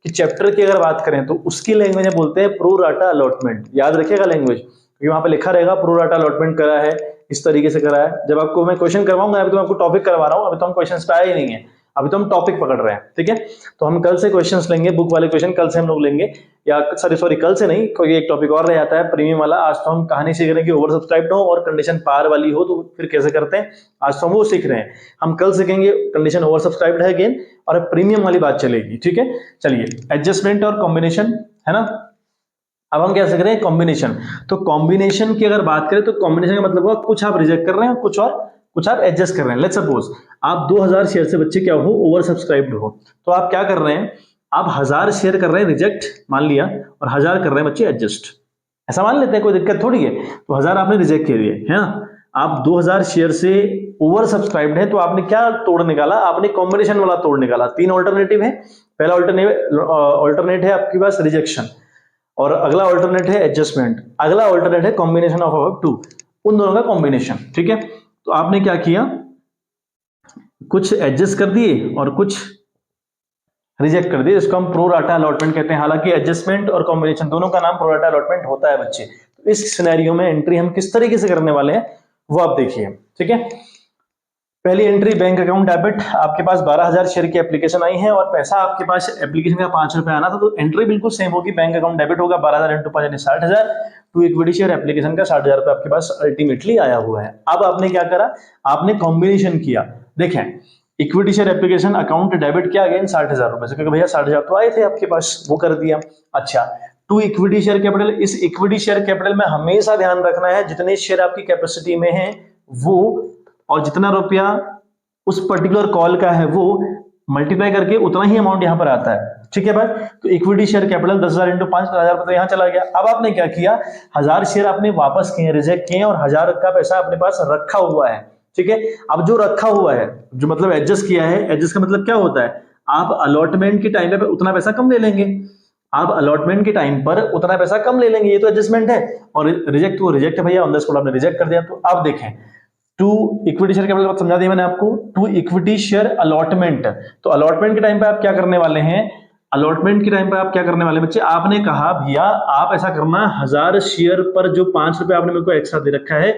की चैप्टर की अगर बात करें तो उसकी लैंग्वेज में बोलते हैं प्रो राटा अलॉटमेंट। याद रखिएगा लैंग्वेज, क्योंकि वहां पे लिखा रहेगा प्रो राटा अलॉटमेंट करा है, इस तरीके से करा है। जब आपको मैं क्वेश्चन करवाऊंगा, अभी तो मैं आपको टॉपिक करवा रहा हूं, अभी तो हम क्वेश्चन पे आए ही नहीं है, अभी तो हम टॉपिक पकड़ रहे हैं। ठीक है, तो हम कल से क्वेश्चंस लेंगे, बुक वाले क्वेश्चन कल से हम लोग लेंगे, या सॉरी कल से नहीं, क्योंकि एक टॉपिक और रह जाता है प्रीमियम वाला। आज तो हम कहानी सीख रहे हैं कि ओवर सब्सक्राइब्ड हो और कंडीशन पार वाली हो तो फिर कैसे करते हैं, आज तो हम वो सीख रहे हैं। हम कल सीखेंगे कंडीशन ओवर सब्सक्राइब्ड है अगेन, और प्रीमियम वाली बात चलेगी। ठीक है, चलिए एडजस्टमेंट और कॉम्बिनेशन, है ना। अब हम क्या सीख रहे हैं, कॉम्बिनेशन। तो कॉम्बिनेशन की अगर बात करें तो कॉम्बिनेशन का मतलब हुआ कुछ आप रिजेक्ट कर रहे हैं, कुछ आप एडजस्ट कर रहे हैं। लेट्स सपोज आप 2,000 शेयर से बच्चे क्या हो, ओवर सब्सक्राइब्ड हो, तो आप क्या कर रहे हैं, आप 1,000 शेयर कर रहे हैं रिजेक्ट मान लिया, और 1,000 कर रहे हैं बच्चे एडजस्ट, ऐसा मान लेते हैं, कोई दिक्कत थोड़ी है। तो 1,000 आपने रिजेक्ट कर लिए, है ना। आप 2,000 शेयर से ओवर सब्सक्राइब्ड है, तो आपने क्या तोड़ निकाला, आपने कॉम्बिनेशन वाला तोड़ निकाला। 3 ऑल्टरनेटिव है, पहला ऑल्टरनेट है आपके पास रिजेक्शन, और अगला ऑल्टरनेट है एडजस्टमेंट, अगला ऑल्टरनेट है कॉम्बिनेशन ऑफ अबव टू, उन दोनों का कॉम्बिनेशन। ठीक है, तो आपने क्या किया, कुछ एडजस्ट कर दिए और कुछ रिजेक्ट कर दिए, इसको हम प्रो राटा अलॉटमेंट कहते हैं। हालांकि एडजस्टमेंट और कॉम्बिनेशन दोनों का नाम प्रो राटा अलॉटमेंट होता है बच्चे। तो इस सिनेरियो में एंट्री हम किस तरीके से करने वाले हैं वो आप देखिए। ठीक है, पहली एंट्री बैंक अकाउंट डेबिट, आपके पास 12,000 शेयर की एप्लीकेशन आई है और पैसा आपके पास एप्लीकेशन का 5 रुपए आना था, तो एंट्री बिल्कुल सेम होगी, बैंक अकाउंट डेबिट होगा 12,000 इंटू 5 यानी 60,000, टू इक्विटी शेयर एप्लीकेशन का 60,000 रुपए आपके पास अल्टीमेटली आया हुआ है। अब आपने क्या करा, आपने कॉम्बिनेशन किया। देखें, equity share application account debit किया अगेन 60,000 रुपए से, क्योंकि भैया 60,000 तो आए थे आपके पास, वो कर दिया। अच्छा, टू इक्विटी शेयर कैपिटल, इस इक्विटी शेयर कैपिटल में हमेशा ध्यान रखना है जितने शेयर आपकी कैपेसिटी में है वो, और जितना रुपया उस पर्टिकुलर कॉल का है वो मल्टीप्लाई करके उतना ही अमाउंट यहां पर आता है। ठीक है भाई, तो इक्विटी शेयर कैपिटल 10,000 इंटू 5, 1,000 रुपए तो यहां चला गया। अब आपने क्या किया, 1,000 शेयर आपने वापस किए, रिजेक्ट किए, और 1,000 का पैसा अपने पास रखा हुआ है। ठीक है, अब जो रखा हुआ है, जो मतलब एडजस्ट किया है, एडजस्ट का मतलब क्या होता है, आप अलॉटमेंट के टाइम पे उतना पैसा कम ले लेंगे। आप अलॉटमेंट के टाइम पर उतना पैसा कम ले लेंगे, ये तो एडजस्टमेंट है। और रिजेक्ट वो रिजेक्ट है भैया, ऑन द स्पॉट आपने रिजेक्ट कर दिया। तो आप देखें, टू इक्विटी शेयर कैपिटल समझा दिया मैंने आपको, टू इक्विटी शेयर अलॉटमेंट। तो अलॉटमेंट के टाइम पे आप क्या करने वाले हैं, अलॉटमेंट के टाइम पे आप क्या करने वाले बच्चे, आपने कहा भैया आप ऐसा करना 1000 शेयर पर जो 5 रुपए आपने मेरे को एक्स्ट्रा दे रखा है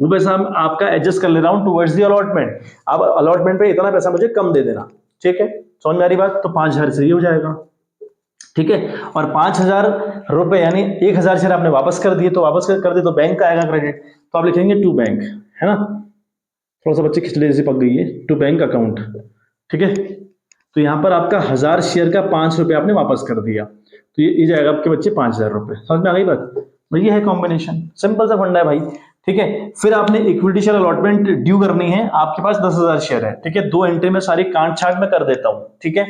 वो पैसा आपका एडजस्ट कर ले रहा हूं टुवर्ड्स दी अलॉटमेंट। अब अलॉटमेंट पे इतना पैसा मुझे कम दे देना, ठीक है, समझ में आ रही बात। तो 5000 से ये हो जाएगा, ठीक है। और 5000 रुपए यानी 1000 शेयर आपने वापस कर दिए, तो वापस कर दिए तो बैंक का आएगा क्रेडिट, तो आप लिखेंगे टू बैंक, है ना। थोड़ा सा बच्चे खिचड़ी जैसी पक गई है, टू बैंक अकाउंट, ठीक है। तो यहां पर आपका 1000 शेयर का 5 रुपए आपने वापस कर दिया, तो ये जाएगा आपके बच्चे 5000 रुपए। समझ में आ गई बात। तो ये है कॉम्बिनेशन, सिंपल सा फंडा है भाई, ठीक है। फिर आपने इक्विटी शेयर अलॉटमेंट ड्यू करनी है, आपके पास 10,000 शेयर है, ठीक है। 2 एंट्री में सारी काट छाट में कर देता हूं, ठीक है।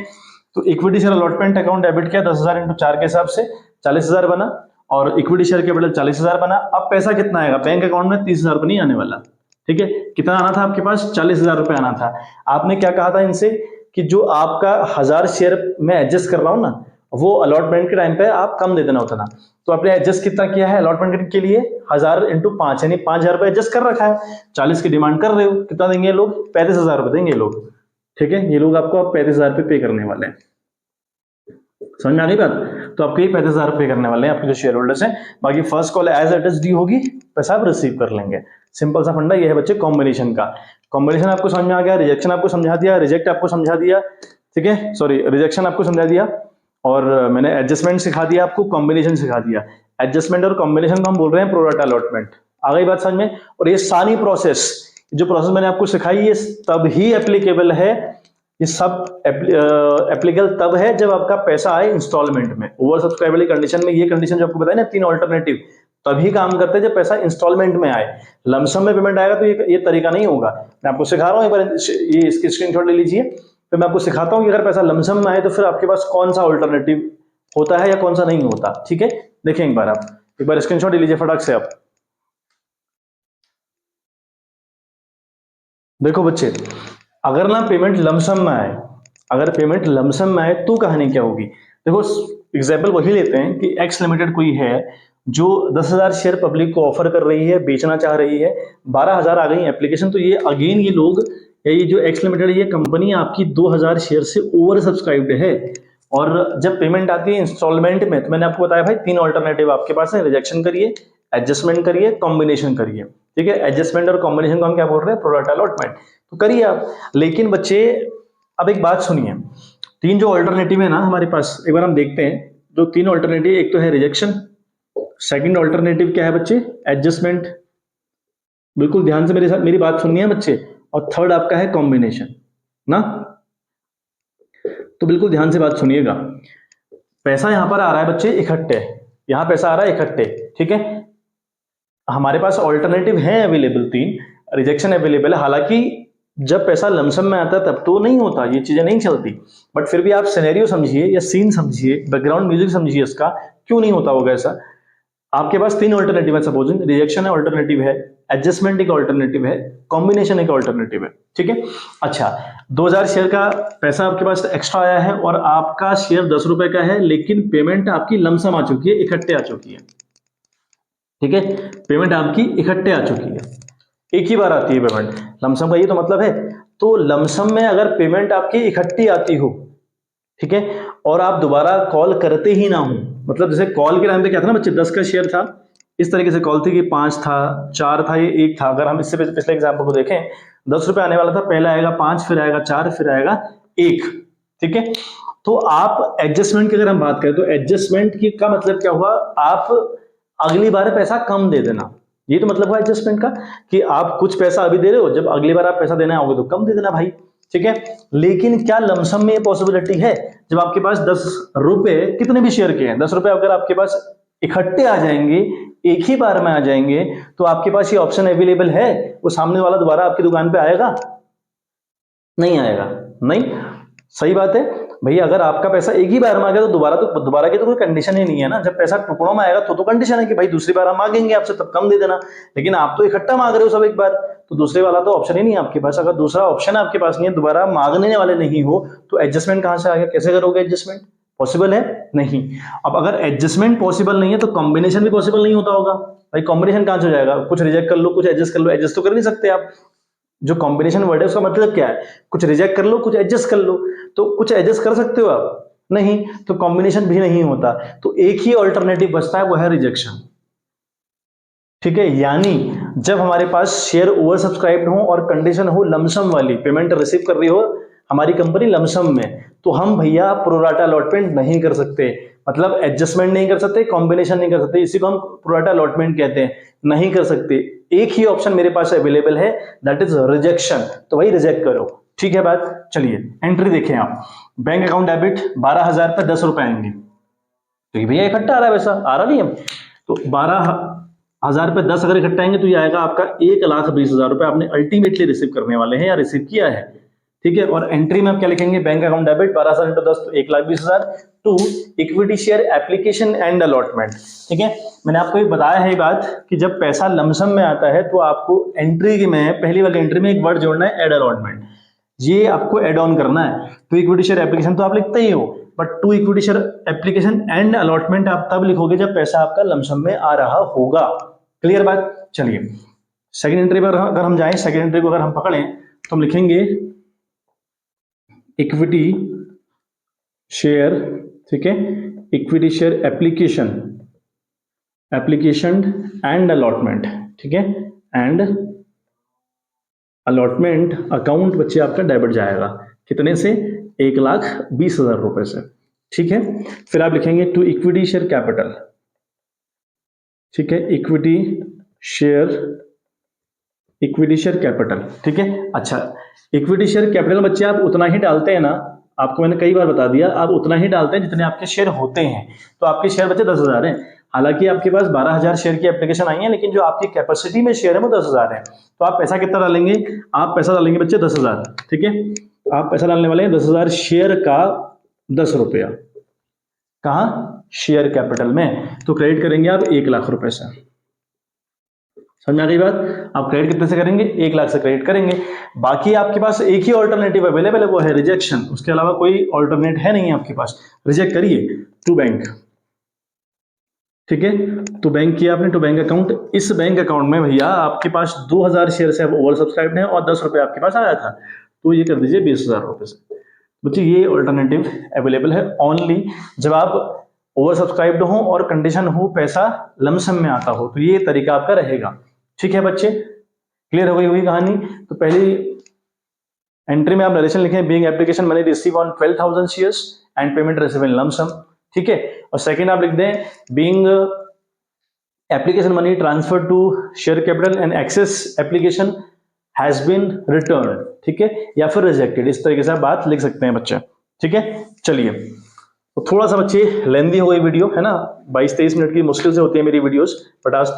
तो equity share allotment account debit किया 10,000 इंटू 4 के हिसाब से 40,000 बना, और इक्विटी शेयर कैपिटल 40,000 बना। अब पैसा कितना आएगा बैंक अकाउंट में, 30,000 रुपये नहीं आने वाला, ठीक है। कितना आना था आपके पास, 40,000 रुपये आना था। आपने क्या कहा था इनसे कि जो आपका 1000 शेयर में एडजस्ट कर रहा हूं ना, वो अलॉटमेंट के टाइम पे आप कम दे देना उतना। तो आपने एडजस्ट कितना किया है अलॉटमेंट के लिए, 1000 इंटू 5 यानी 5000 रुपये एडजस्ट कर रखा है। 40 की डिमांड कर रहे हो, कितना देंगे लोग, 35,000 रुपये देंगे लोग, ठीक है। ये लोग आपको 35,000 रुपये पे करने वाले हैं, समझ में आ गई बात। तो आपके ये 35,000 रुपये करने वाले हैं आपके जो शेयर होल्डर्स हैं। बाकी first call as it is due होगी, पैसा आप रिसीव कर लेंगे। सिंपल सा फंडा ये है बच्चे कॉम्बिनेशन का। कॉम्बिनेशन आपको समझ में आ गया, रिजेक्शन आपको समझा दिया, रिजेक्ट आपको समझा दिया, ठीक है, सॉरी रिजेक्शन आपको समझा दिया, और मैंने एडजस्टमेंट सिखा दिया आपको, कॉम्बिनेशन सिखा दिया। एडजस्टमेंट और कॉम्बिनेशन को हम बोल रहे हैं प्रो राटा अलॉटमेंट। आ गई बात समझ में। और ये सारी प्रोसेस जो प्रोसेस मैंने आपको सिखाई ये तब ही एप्लीकेबल है, ये सब एप्लीकेबल तब है जब आपका पैसा आए इंस्टॉलमेंट में। ओवर सब्सक्राइबल कंडीशन में ये कंडीशन जो आपको बताया ना 3 ऑल्टरनेटिव, तभी काम करते हैं जब पैसा इंस्टॉलमेंट में आए। लमसम में पेमेंट आएगा तो ये तरीका नहीं होगा। मैं आपको सिखा रहा हूं, एक बार ये इसकी स्क्रीनशॉट ले लीजिए, फिर मैं आपको सिखाता हूं कि अगर पैसा लमसम में आए तो फिर आपके पास कौन सा ऑल्टरनेटिव होता है या कौन सा नहीं होता, ठीक है। देखें एक बार, आप एक बार स्क्रीनशॉट ले लीजिए फटाक से। आप देखो बच्चे, अगर ना पेमेंट लमसम में आए, अगर पेमेंट लमसम में आए तो कहानी क्या होगी। देखो एग्जाम्पल वही लेते हैं कि एक्स लिमिटेड कोई है जो 10,000 शेयर पब्लिक को ऑफर कर रही है, बेचना चाह रही है, 12,000 आ गई एप्लीकेशन, तो ये अगेन ये लोग या ये जो एक्स लिमिटेड ये कंपनी आपकी 2,000 शेयर से ओवर सब्सक्राइब्ड है। और जब पेमेंट आती है इंस्टॉलमेंट में, तो मैंने आपको बताया भाई 3 ऑल्टरनेटिव आपके पास है, रिजेक्शन करिए, एडजस्टमेंट करिए, कॉम्बिनेशन करिए, ठीक है। एडजस्टमेंट और कॉम्बिनेशन को हम क्या बोल रहे हैं, प्रो राटा अलॉटमेंट, तो करिए आप। लेकिन बच्चे अब एक बात सुनिए, 3 जो ऑल्टरनेटिव है ना हमारे पास, एक बार हम देखते हैं जो 3 ऑल्टरनेटिव, एक तो है रिजेक्शन, सेकंड ऑल्टरनेटिव क्या है बच्चे, एडजस्टमेंट, बिल्कुल ध्यान से मेरी बात सुननी है बच्चे, और थर्ड आपका है कॉम्बिनेशन ना। तो बिल्कुल ध्यान से बात सुनिएगा, पैसा यहां पर आ रहा है बच्चे इकट्ठे, यहां पैसा आ रहा है इकट्ठे, ठीक है। हमारे पास ऑल्टरनेटिव है अवेलेबल 3, रिजेक्शन अवेलेबल है। हालांकि जब पैसा लमसम में आता है तब तो नहीं होता, ये चीजें नहीं चलती, बट फिर भी आप सिनेरियो समझिए या सीन समझिए, बैकग्राउंड म्यूजिक समझिए इसका, क्यों नहीं होता होगा ऐसा। आपके पास 3 ऑल्टरनेटिव है, सपोजिंग रिजेक्शन है ऑल्टरनेटिव है, एडजस्टमेंट एक ऑल्टरनेटिव है, कॉम्बिनेशन एक ऑल्टरनेटिव है, ठीक है। अच्छा, 2,000 शेयर का पैसा आपके पास एक्स्ट्रा आया है और आपका शेयर 10 रुपए का है, लेकिन पेमेंट आपकी लमसम आ चुकी है, इकट्ठे आ चुकी है, ठीक है। पेमेंट आपकी इकट्ठे आ चुकी है, एक ही बार आती है पेमेंट, लमसम का ये तो मतलब है। तो लमसम में अगर पेमेंट आपकी इकट्ठी आती हो, ठीक है, और आप दोबारा कॉल करते ही ना हो, मतलब जैसे कॉल के टाइम पे क्या था ना बच्चे, 10 का शेयर था, इस तरीके से कॉल थी कि 5 था, 4 था, ये 1 था। अगर हम इससे पिछले एग्जाम्पल को देखें, 10 रुपए आने वाला था, पहले आएगा 5, फिर आएगा 4, फिर आएगा 1, ठीक है। तो आप एडजस्टमेंट की अगर हम बात करें तो एडजस्टमेंट की का मतलब क्या हुआ, आप अगली बार पैसा कम दे देना, ये तो मतलब हुआ एडजस्टमेंट का, कि आप कुछ पैसा अभी दे रहे हो, जब अगली बार आप पैसा देना आओगे तो कम दे देना भाई, ठीक है। लेकिन क्या लमसम में ये पॉसिबिलिटी है, जब आपके पास 10 रुपए कितने भी शेयर के हैं, 10 रुपए अगर आपके पास इकट्ठे आ जाएंगे, एक ही बार में आ जाएंगे, तो आपके पास ये ऑप्शन अवेलेबल है, वो सामने वाला दोबारा आपकी दुकान पे आएगा, नहीं आएगा, नहीं, सही बात है भैया। अगर आपका पैसा एक ही बार में आ गया तो दोबारा की तो कोई कंडीशन ही नहीं है ना। जब पैसा टुकड़ों में आएगा तो कंडीशन है कि भाई दूसरी बार हम मांगेंगे आपसे, तब कम दे देना। लेकिन आप तो इकट्ठा मांग रहे हो सब एक बार, तो दूसरे वाला तो ऑप्शन ही नहीं है आपके पास। अगर दूसरा ऑप्शन आपके पास नहीं है, दोबारा मांगने वाले नहीं हो, तो एडजस्टमेंट कहां से आ गया, कैसे करोगे एडजस्टमेंट, पॉसिबल है नहीं। अब अगर एडजस्टमेंट पॉसिबल नहीं है तो कॉम्बिनेशन भी पॉसिबल नहीं होता होगा भाई। कॉम्बिनेशन कहां से हो जाएगा, कुछ रिजेक्ट कर लो कुछ एडजस्ट कर लो, एडजस्ट तो कर नहीं सकते आप। जो कॉम्बिनेशन वर्ड है उसका मतलब क्या है, कुछ रिजेक्ट कर लो कुछ एडजस्ट कर लो। तो कुछ एडजस्ट कर सकते हो आप नहीं, तो कॉम्बिनेशन भी नहीं होता। तो एक ही ऑल्टरनेटिव बचता है, वो है रिजेक्शन। ठीक है, यानी जब हमारे पास शेयर ओवर सब्सक्राइब्ड हो और कंडीशन हो लमसम वाली, पेमेंट रिसीव कर रही हो हमारी कंपनी लमसम में, तो हम भैया प्रोराटा अलॉटमेंट नहीं कर सकते। मतलब एडजस्टमेंट नहीं कर सकते, कॉम्बिनेशन नहीं कर सकते, इसी को हम प्रोराटा अलॉटमेंट कहते हैं, नहीं कर सकते। एक ही ऑप्शन मेरे पास अवेलेबल है, दैट इज रिजेक्शन। तो भाई रिजेक्ट करो। ठीक है बात। चलिए एंट्री देखें आप, बैंक अकाउंट डेबिट 12,000 पे 10 रुपए आएंगे, तो भैया इकट्ठा आ रहा है, वैसा आ रहा नहीं है। तो 12,000 पे 10 अगर इकट्ठा आएंगे तो ये आएगा आपका 1,20,000 रुपए आपने अल्टीमेटली रिसीव करने वाले हैं या रिसीव किया है। ठीक है, और एंट्री में आप क्या लिखेंगे, बैंक अकाउंट डेबिट 12,000 इंटू 10 तो 1,20,000 to equity share application and allotment. ठीक है, मैंने आपको एक बताया है बात कि जब पैसा लमसम में आता है तो आपको एंट्री में पहली वाली एंट्री में एक वर्ड जोड़ना है, एड अलॉटमेंट। ये आपको एड ऑन करना है। टू इक्विटी शेयर एप्लीकेशन तो आप लिखते ही हो, but to equity share application and allotment आप तब लिखोगे जब पैसा आपका लमसम में आ रहा होगा। क्लियर बात। चलिए सेकंड एंट्री पर अगर हम जाएं, सेकंड एंट्री को अगर हम पकड़ें तो हम लिखेंगे इक्विटी शेयर, ठीक है, equity share application and allotment. ठीक है, एंड अलॉटमेंट अकाउंट बच्चे आपका डेबिट जाएगा कितने से, 1,20,000 रुपए से। ठीक है, फिर आप लिखेंगे टू इक्विटी शेयर कैपिटल। ठीक है, इक्विटी शेयर कैपिटल। ठीक है, अच्छा इक्विटी शेयर कैपिटल बच्चे आप उतना ही डालते हैं ना, आपको मैंने कई बार बता दिया, आप उतना ही डालते हैं जितने आपके शेयर होते हैं। तो आपके शेयर बच्चे 10,000 हैं, हालांकि आपके पास 12,000 शेयर की एप्लीकेशन आई है, लेकिन जो आपकी कैपेसिटी में शेयर है वो 10,000 है। तो आप पैसा कितना डालेंगे, आप पैसा डालेंगे बच्चे 10,000। ठीक है, आप पैसा डालने वाले हैं 10,000 शेयर का 10 रुपया, कहां, शेयर कैपिटल में। तो क्रेडिट करेंगे आप 1,00,000 रुपए से। समझ आ गई बात। आप क्रेडिट कितने से करेंगे, 1,00,000 से क्रेडिट करेंगे। बाकी आपके पास एक ही ऑल्टरनेटिव अवेलेबल है, वो है रिजेक्शन। उसके अलावा कोई ऑल्टरनेट है नहीं आपके पास, रिजेक्ट करिए। टू बैंक, ठीक है, तो बैंक किया आपने, टू बैंक अकाउंट। इस बैंक अकाउंट में भैया आपके पास 2,000 शेयर से ओवर सब्सक्राइब्ड है और 10 रुपए आपके पास आया था, तो ये कर दीजिए 20,000 रुपए से। बच्चे ये ऑल्टरनेटिव अवेलेबल है ओनली जब आप ओवर सब्सक्राइब्ड हो और कंडीशन हो पैसा लमसम में आता हो, तो ये तरीका आपका रहेगा। ठीक है बच्चे, क्लियर हो गई होगी कहानी। तो पहली एंट्री में आप नरेशन लिखें, being application money receive on 12,000 shares and payment receive in lump sum. ठीक है, और सेकंड आप लिख दें being application money transfer to share capital and excess application has been return. ठीक है, या फिर रिजेक्टेड, इस तरीके से आप बात लिख सकते हैं बच्चे। ठीक है, चलिए तो थोड़ा सा बच्चे लेंदी हो गई वीडियो, है ना, 22-23 मिनट की मुश्किल से होती है मेरी वीडियोस, बट आज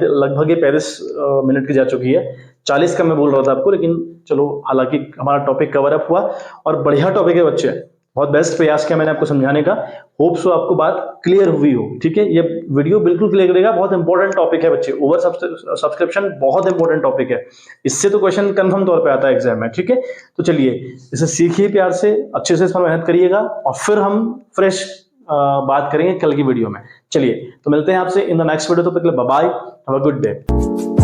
लगभग ये 35 मिनट की जा चुकी है। 40 का मैं बोल रहा था आपको, लेकिन चलो हालांकि हमारा टॉपिक कवर अप हुआ और बढ़िया टॉपिक है बच्चे, बहुत बेस्ट प्रयास किया मैंने आपको समझाने का। होप सो आपको बात क्लियर हुई हो। ठीक है, ये वीडियो बिल्कुल क्लियर करेगा, बहुत इंपॉर्टेंट टॉपिक है बच्चे, ओवर सब्सक्रिप्शन बहुत इंपॉर्टेंट टॉपिक है, इससे तो क्वेश्चन कंफर्म तौर पे आता है एग्जाम में। ठीक है, तो चलिए इसे सीखिए प्यार से, अच्छे से इस पर मेहनत करिएगा और फिर हम फ्रेश बात करेंगे कल की वीडियो में। चलिए तो मिलते हैं आपसे इन द नेक्स्ट वीडियो, तो bye, have a good day.